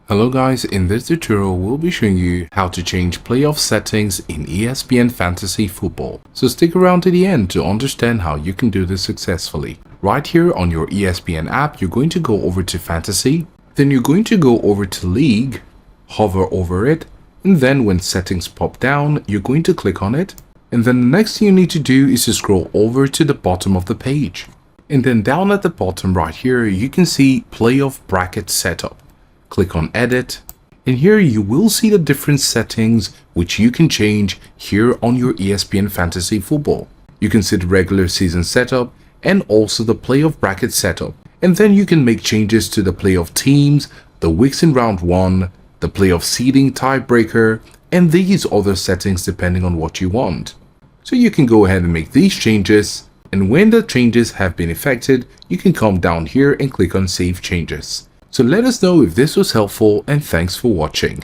Hello guys, in this tutorial we'll be showing you how to change playoff settings in ESPN Fantasy Football. So stick around to the end to understand how you can do this successfully. Right here on your ESPN app, you're going to go over to Fantasy, then you're going to go over to League, hover over it, and then when settings pop down, you're going to click on it. And then the next thing you need to do is to scroll over to the bottom of the page. And then down at the bottom right here, you can see Playoff Bracket Setup. Click on Edit, and here you will see the different settings which you can change here on your ESPN Fantasy Football. You can see the regular season setup and also the playoff bracket setup. And then you can make changes to the playoff teams, the weeks in round 1, the playoff seeding tiebreaker, and these other settings depending on what you want. So you can go ahead and make these changes, and when the changes have been effected, you can come down here and click on Save Changes. So let us know if this was helpful, and thanks for watching.